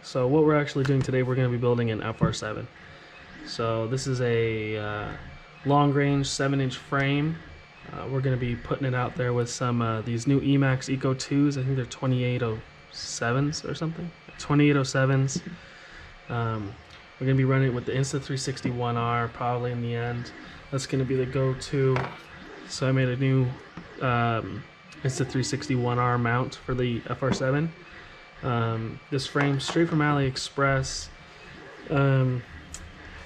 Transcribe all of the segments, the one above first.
So what we're actually doing today, we're going to be building an FR7. So this is a long range 7-inch frame. We're going to be putting it out there with some these new Emax Eco 2s. I think they're 2807s or something. 2807s. We're going to be running it with the Insta360 probably in the end. That's going to be the go-to. So I made a new Insta360 mount for the FR7. This frame straight from AliExpress.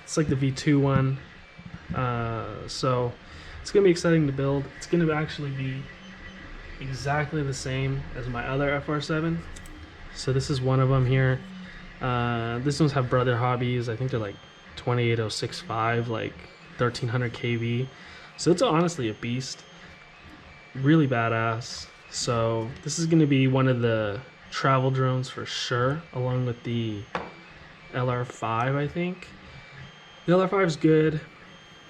It's like the V2 one. So it's going to be exciting to build. It's going to actually be exactly the same as my other FR7. So this is one of them here. This ones have Brother Hobbies. I think they're like 28065, like 1300 kV. So it's honestly a beast. Really badass. So this is going to be one of the travel drones for sure, along with the LR5, I think. The LR5 is good.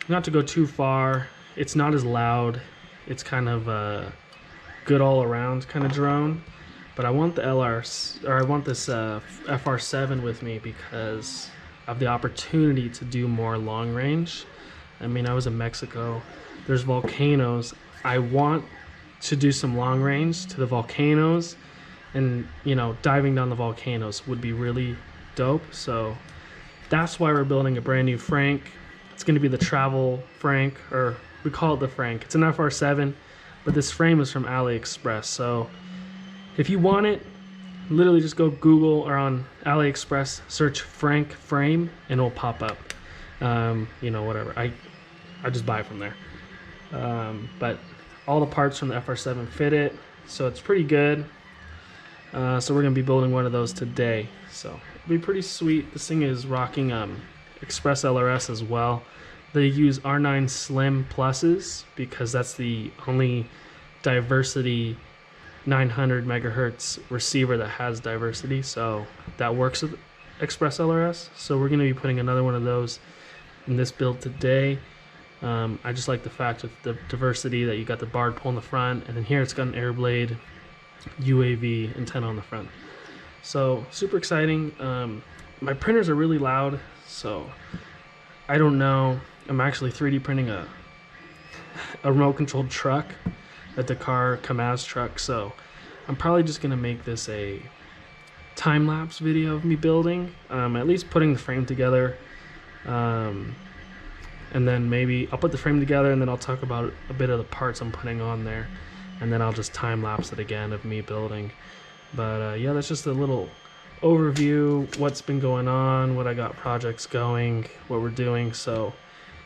Not to go too far. It's not as loud. It's kind of a good all around kind of drone. But I want the I want this FR7 with me because I have the opportunity to do more long range. I mean, I was in Mexico. There's volcanoes. I want to do some long range to the volcanoes, and you know, diving down the volcanoes would be really dope. So that's why we're building a brand new Frank. It's going to be the travel Frank, or we call it the Frank. It's an FR7, but this frame is from AliExpress. So if you want it, literally just go Google or on AliExpress, search Frank frame, and it'll pop up. You know, whatever. I just buy it from there. But all the parts from the FR7 fit it, so it's pretty good. So we're gonna be building one of those today. So it'll be pretty sweet. This thing is rocking Express LRS as well. They use R9 Slim Pluses because that's the only diversity 900 megahertz receiver that has diversity, so that works with Express LRS. So we're going to be putting another one of those in this build today. I just like the fact with the diversity that you got the barred pole in the front, and then here it's got an Airblade UAV antenna on the front. So super exciting. My printers are really loud, so I don't know. I'm actually 3D printing a remote controlled truck, a Dakar Kamaz truck, so I'm probably just gonna make this a time-lapse video of me building, at least putting the frame together, and then maybe I'll put the frame together and then I'll talk about a bit of the parts I'm putting on there, and then I'll just time-lapse it again of me building. But yeah, that's just a little overview, what's been going on, what I got projects going, what we're doing. So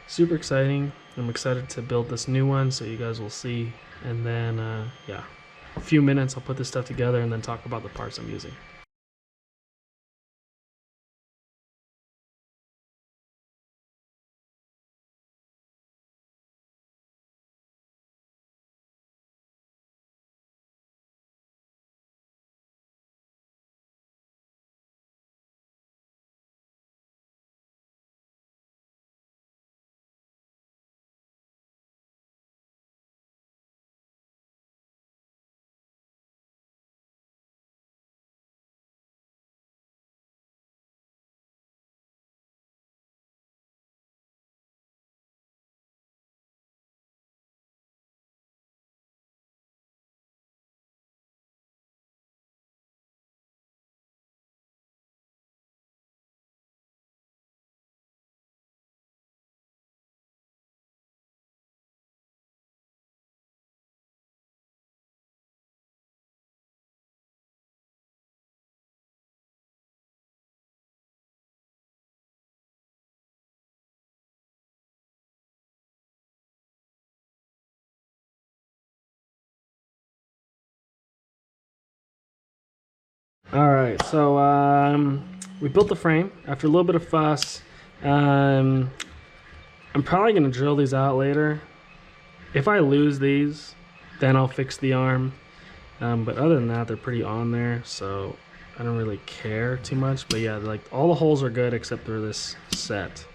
super exciting. I'm excited to build this new one, so you guys will see. And then, yeah, a few minutes, I'll put this stuff together and then talk about the parts I'm using. Alright, so we built the frame after a little bit of fuss. I'm probably going to drill these out later. If I lose these, then I'll fix the arm. But other than that, they're pretty on there, so I don't really care too much. But yeah, like all the holes are good except for this set.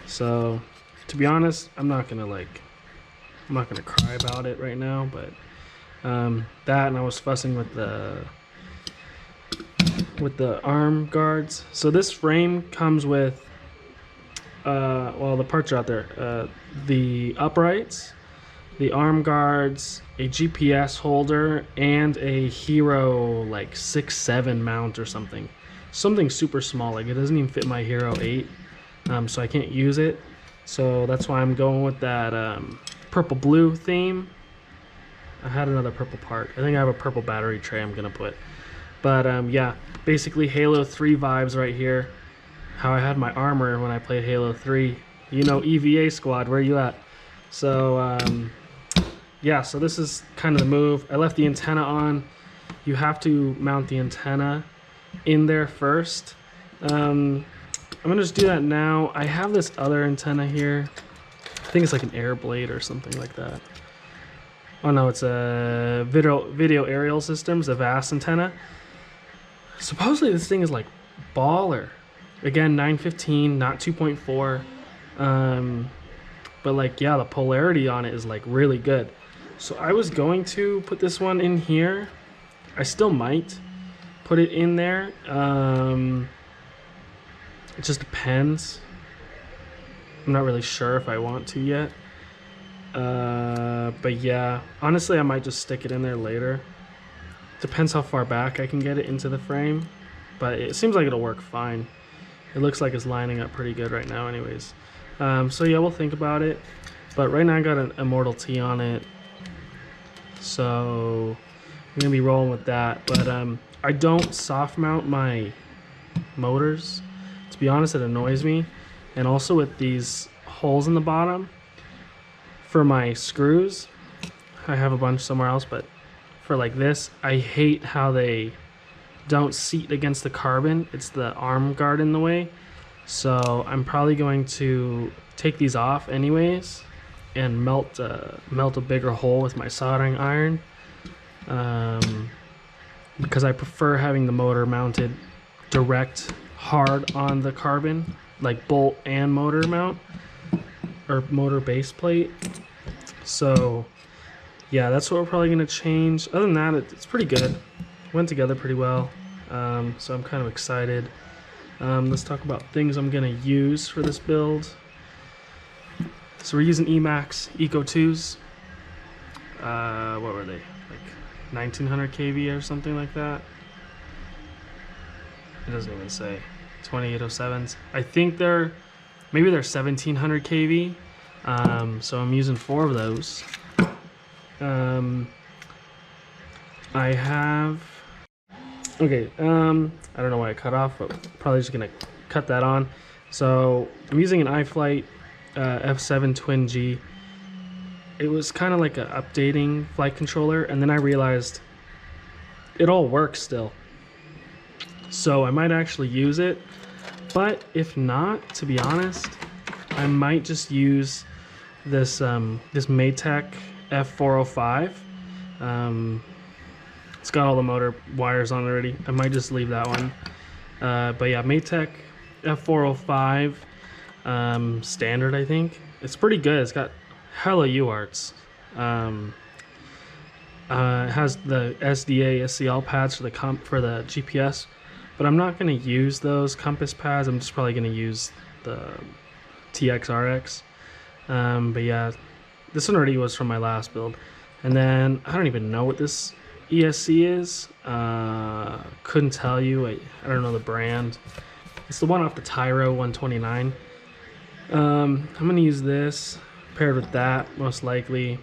So to be honest, I'm not gonna cry about it right now. But that, and I was fussing with the with the arm guards. So this frame comes with, well, the parts are out there. The uprights, the arm guards, a GPS holder, and a Hero like 6-7 mount or something. Something super small, like it doesn't even fit my Hero 8, so I can't use it. So that's why I'm going with that purple blue theme. I had another purple part. I think I have a purple battery tray I'm gonna put. But yeah, basically Halo 3 vibes right here. How I had my armor when I played Halo 3. You know, EVA squad, where you at? So yeah, so this is kind of the move. I left the antenna on. You have to mount the antenna in there first. I'm gonna just do that now. I have this other antenna here. I think it's like an air blade or something like that. Oh no, it's a video aerial systems, a VAS antenna. Supposedly this thing is like baller. Again, 915, not 2.4. But like, yeah, the polarity on it is like really good. So I was going to put this one in here. I still might put it in there. It just depends. I'm not really sure if I want to yet. But yeah, honestly, I might just stick it in there later. Depends how far back I can get it into the frame, but it seems like it'll work fine. It looks like it's lining up pretty good right now anyways. So yeah, we'll think about it. But right now I got an Immortal T on it, so I'm gonna be rolling with that. But I don't soft mount my motors. To be honest, it annoys me. And also with these holes in the bottom for my screws, I have a bunch somewhere else, but for like this, I hate how they don't seat against the carbon. It's the arm guard in the way. So I'm probably going to take these off anyways and melt a bigger hole with my soldering iron, because I prefer having the motor mounted direct hard on the carbon, like bolt and motor mount or motor base plate. So yeah, that's what we're probably going to change. Other than that, it's pretty good. Went together pretty well. So I'm kind of excited. Let's talk about things I'm going to use for this build. So we're using Emax Eco 2s. What were they? Like 1900 kV or something like that? It doesn't even say. 2807s. I think maybe they're 1700 kV. So I'm using 4 of those. I have, okay, I don't know why I cut off, but probably just gonna cut that on. So I'm using an iFlight F7 Twin G. It was kind of like an updating flight controller, and then I realized it all works still. So I might actually use it, but if not, to be honest, I might just use this this Maytech F405. It's got all the motor wires on already. I might just leave that one. But yeah, Maytech F405 standard, I think. It's pretty good. It's got hella UARTs. It has the SDA SCL pads for the GPS, but I'm not going to use those compass pads. I'm just probably going to use the TXRX. But yeah, this one already was from my last build. And then I don't even know what this ESC is. Couldn't tell you. I don't know the brand. It's the one off the Tyro 129. I'm going to use this paired with that most likely.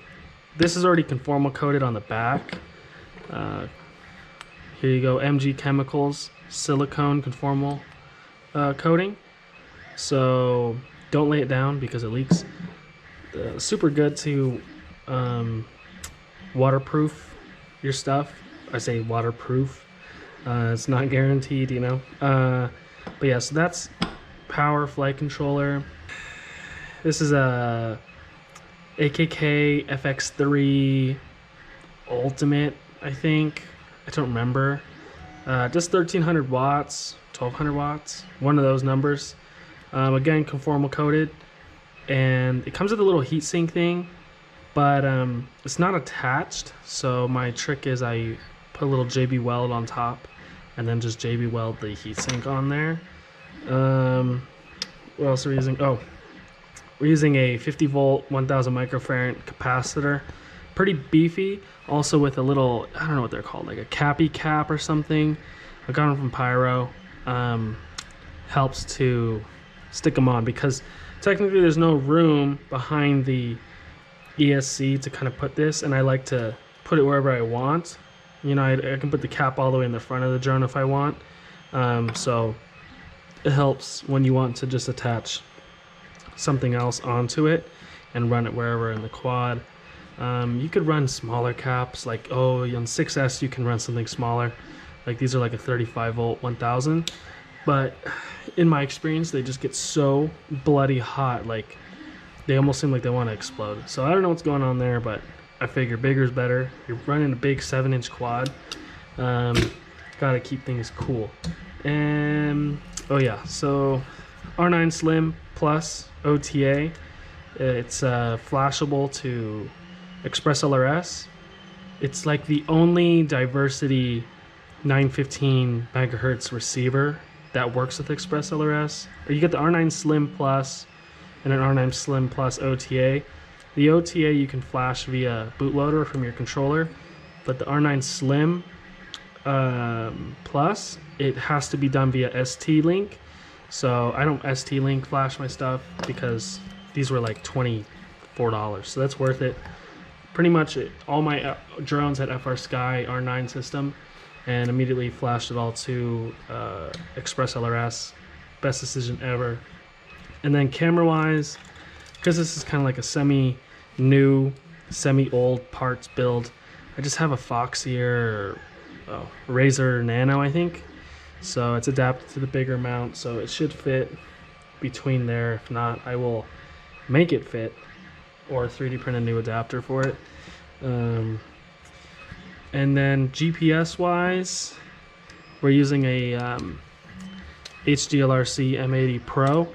This is already conformal coated on the back. Here you go, MG Chemicals silicone conformal coating. So don't lay it down because it leaks. Super good to waterproof your stuff. I say waterproof. It's not guaranteed, you know. But yeah, so that's power flight controller. This is a AKK FX3 Ultimate, I think. I don't remember. Just 1300 watts, 1200 watts, one of those numbers. Again, conformal coated, and it comes with a little heatsink thing, but it's not attached. So my trick is I put a little JB weld on top and then just JB weld the heatsink on there. What else are we using? Oh, we're using a 50 volt 1000 microfarad capacitor, pretty beefy, also with a little, I don't know what they're called, like a cappy cap or something. I got them from Pyro. Helps to stick them on, because technically there's no room behind the ESC to kind of put this, and I like to put it wherever I want. You know, I can put the cap all the way in the front of the drone if I want. So it helps when you want to just attach something else onto it and run it wherever in the quad. You could run smaller caps, like on 6S you can run something smaller, like these are like a 35 volt 1000, but in my experience they just get so bloody hot, like they almost seem like they want to explode. So I don't know what's going on there, but I figure bigger is better. You're running a big 7-inch quad, gotta keep things cool. And oh yeah, so R9 Slim Plus OTA, it's flashable to Express LRS. It's like the only diversity 915 megahertz receiver that works with Express LRS. Or you get the R9 Slim Plus and an R9 Slim Plus OTA. The OTA you can flash via bootloader from your controller, but the R9 Slim Plus, it has to be done via ST-Link. So I don't ST-Link flash my stuff because these were like $24, so that's worth it. Pretty much all my drones had FR Sky R9 system, and immediately flashed it all to Express LRS. Best decision ever. And then camera wise, because this is kind of like a semi-new, semi-old parts build, I just have a Foxier Razor Nano, I think. So it's adapted to the bigger mount, so it should fit between there. If not, I will make it fit or 3D print a new adapter for it. And then GPS wise, we're using a HDLRC M80 Pro.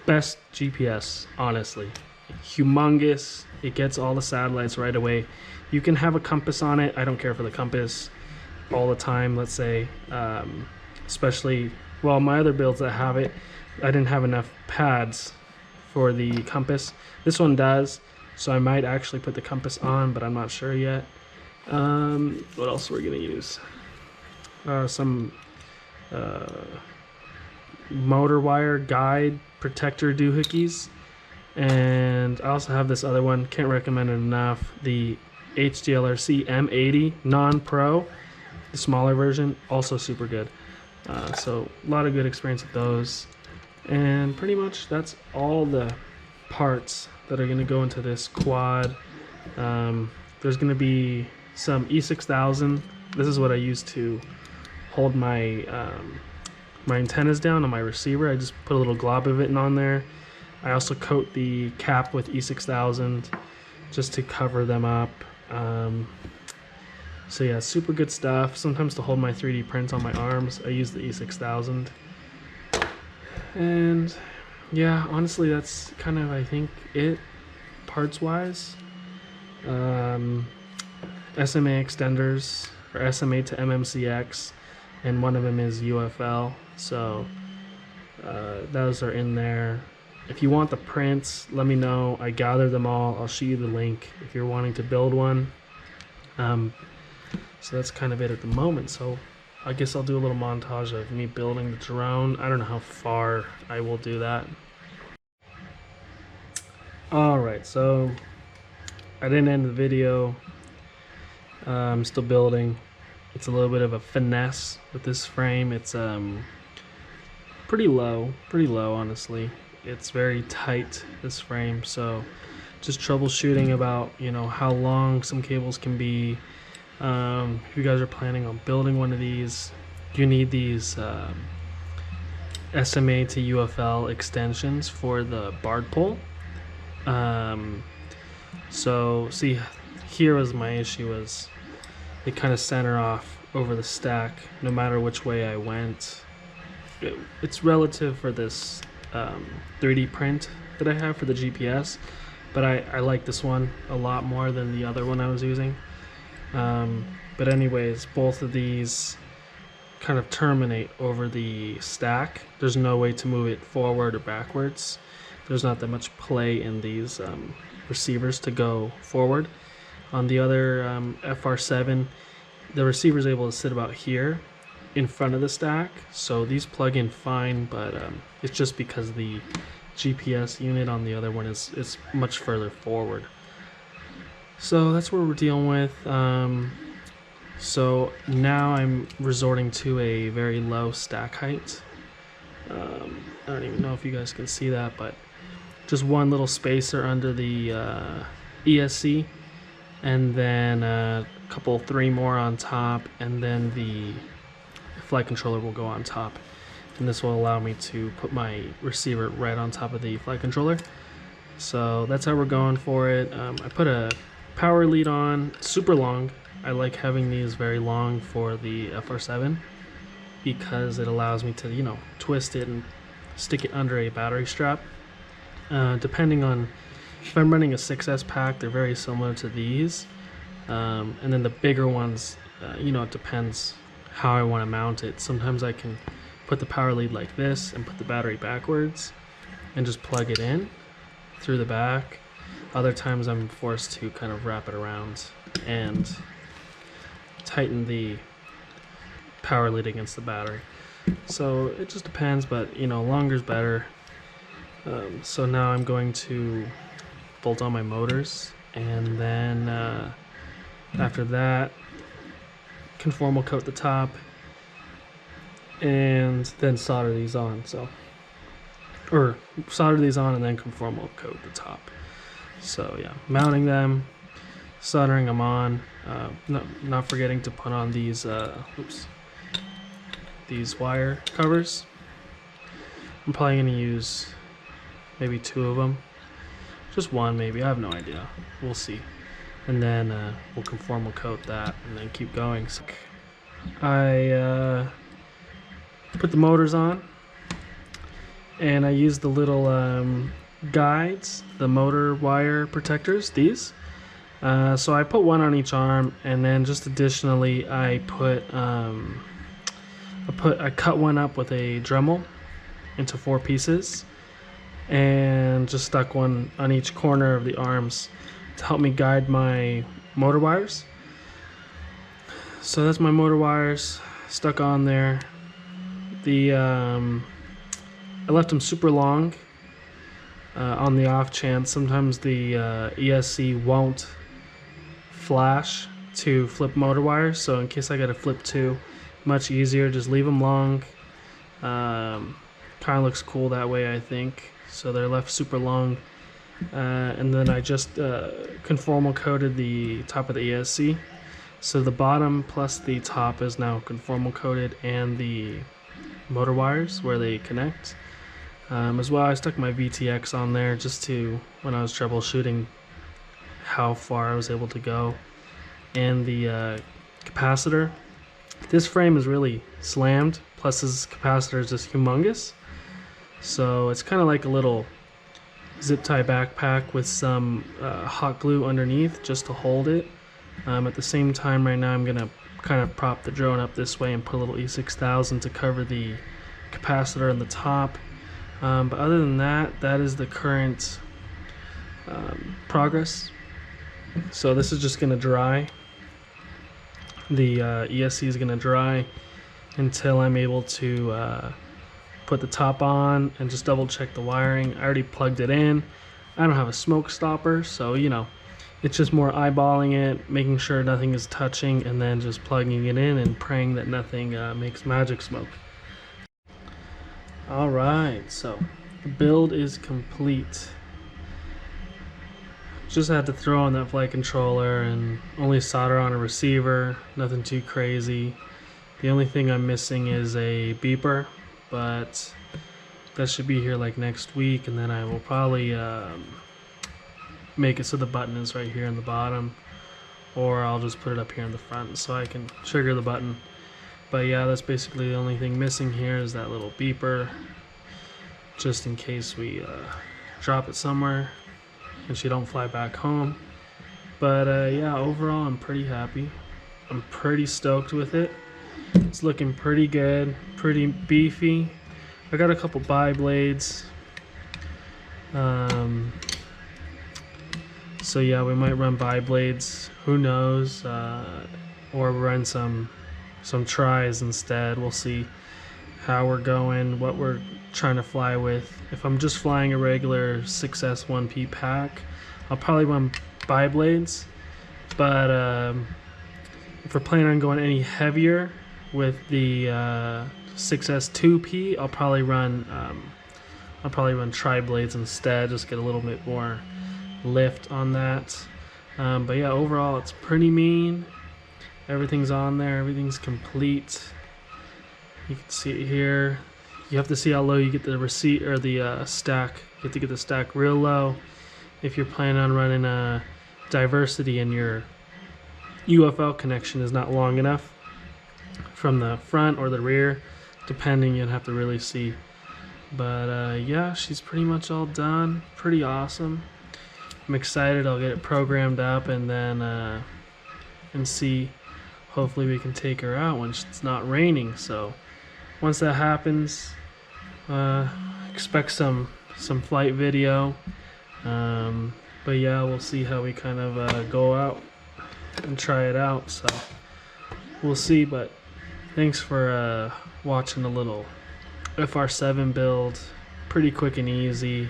Best GPS, honestly. Humongous. It gets all the satellites right away. You can have a compass on it. I don't care for the compass all the time, let's say. Especially, well, my other builds that have it, I didn't have enough pads for the compass. This one does, so I might actually put the compass on, but I'm not sure yet. What else we're gonna use? Some motor wire guide protector doohickeys, and I also have this other one, can't recommend it enough, the HDLRC M80 non-pro, the smaller version, also super good. So a lot of good experience with those, and pretty much that's all the parts that are going to go into this quad. There's going to be some E6000. This is what I use to hold my my antennas down on my receiver. I just put a little glob of it on there. I also coat the cap with E6000 just to cover them up. So yeah, super good stuff. Sometimes to hold my 3D prints on my arms, I use the E6000. And yeah, honestly, that's kind of, I think, it parts wise. SMA extenders, or SMA to MMCX, and one of them is UFL, so those are in there. If you want the prints, let me know. I gather them all. I'll show you the link if you're wanting to build one. So that's kind of it at the moment. So I guess I'll do a little montage of me building the drone. I don't know how far I will do that. Alright, so I didn't end the video. I'm still building. It's a little bit of a finesse with this frame. It's pretty low honestly. It's very tight, this frame, so just troubleshooting about, you know, how long some cables can be. If you guys are planning on building one of these, you need these SMA to UFL extensions for the barred pole. So see, here was my issue, was they kind of center off over the stack no matter which way I went. It's relative for this 3D print that I have for the GPS, but I like this one a lot more than the other one I was using. But anyways, both of these kind of terminate over the stack. There's no way to move it forward or backwards. There's not that much play in these receivers to go forward. On the other FR7, the receiver is able to sit about here in front of the stack, so these plug in fine, but it's just because the GPS unit on the other one is much further forward. So that's what we're dealing with. So now I'm resorting to a very low stack height. I don't even know if you guys can see that, but just one little spacer under the ESC, and then three more on top, and then the flight controller will go on top. And this will allow me to put my receiver right on top of the flight controller. So that's how we're going for it. I put a power lead on, super long. I like having these very long for the FR7 because it allows me to, you know, twist it and stick it under a battery strap. Depending on if I'm running a 6S pack, they're very similar to these. And then the bigger ones, you know, it depends how I want to mount it. Sometimes I can put the power lead like this and put the battery backwards and just plug it in through the back. Other times I'm forced to kind of wrap it around and tighten the power lead against the battery. So it just depends, but you know, longer is better. So now I'm going to bolt on my motors, and then after that, conformal coat the top, and then solder these on. Or solder these on and then conformal coat the top. So yeah, mounting them, soldering them on, not forgetting to put on these these wire covers. I'm probably going to use maybe 2 of them, just one maybe, I have no idea, we'll see. And then we'll conformal coat that and then keep going. So I put the motors on, and I use the little guides, the motor wire protectors, these. So I put one on each arm, and then just additionally I cut one up with a Dremel into 4 pieces, and just stuck one on each corner of the arms to help me guide my motor wires. So that's my motor wires stuck on there. I left them super long on the off chance. Sometimes the ESC won't flash to flip motor wires, so in case I gotta flip 2, much easier, just leave them long. Kind of looks cool that way, I think. So they're left super long. And then I just conformal coated the top of the ESC. So the bottom plus the top is now conformal coated, and the motor wires where they connect. As well, I stuck my VTX on there just to, when I was troubleshooting, how far I was able to go. And the capacitor. This frame is really slammed, plus this capacitor is just humongous. So it's kind of like a little zip tie backpack with some hot glue underneath just to hold it. At the same time, right now I'm gonna kind of prop the drone up this way and put a little E6000 to cover the capacitor on the top. But other than that, that is the current progress. So this is just gonna dry. The ESC is gonna dry until I'm able to put the top on and just double check the wiring. I already plugged it in. I don't have a smoke stopper, so you know, it's just more eyeballing it, making sure nothing is touching, and then just plugging it in and praying that nothing makes magic smoke. Alright, so the build is complete. Just had to throw on that flight controller and only solder on a receiver, nothing too crazy. The only thing I'm missing is a beeper, but that should be here like next week, and then I will probably make it so the button is right here in the bottom, or I'll just put it up here in the front so I can trigger the button. But yeah, that's basically the only thing missing here is that little beeper, just in case we drop it somewhere and she don't fly back home. But yeah, overall I'm pretty happy. I'm pretty stoked with it. It's looking pretty good, pretty beefy. I got a couple bi blades. So yeah, we might run bi blades. Who knows? Or run some tries instead. We'll see how we're going, what we're trying to fly with. If I'm just flying a regular 6S 1P pack, I'll probably run bi blades. But if we're planning on going any heavier with the 6S 2P, I'll probably run tri blades instead. Just get a little bit more lift on that. But yeah, overall it's pretty mean. Everything's on there. Everything's complete. You can see it here. You have to see how low you get the receipt or the stack. You have to get the stack real low if you're planning on running a diversity and your UFL connection is not long enough from the front or the rear, depending. You'd have to really see. But yeah, she's pretty much all done. Pretty awesome. I'm excited. I'll get it programmed up and then and see. Hopefully we can take her out when it's not raining. So once that happens, expect some flight video. But yeah, we'll see how we kind of go out and try it out. So we'll see. But thanks for watching a little FR7 build. Pretty quick and easy.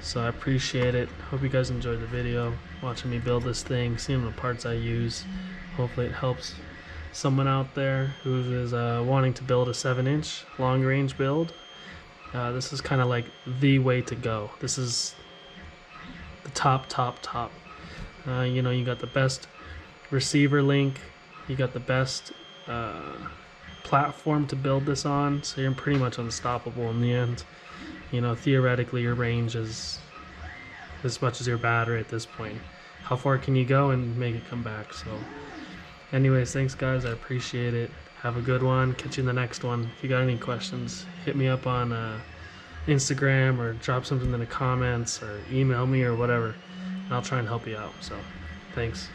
So I appreciate it. Hope you guys enjoyed the video, watching me build this thing, seeing the parts I use. Hopefully it helps someone out there who is wanting to build a 7-inch long range build. This is kind of like the way to go. This is the top. You know, you got the best receiver link, you got the best platform to build this on, so you're pretty much unstoppable in the end. You know, theoretically your range is as much as your battery at this point. How far can you go and make it come back? So anyways, thanks guys, I appreciate it. Have a good one. Catch you in the next one. If you got any questions, hit me up on Instagram or drop something in the comments or email me or whatever, and I'll try and help you out. So thanks.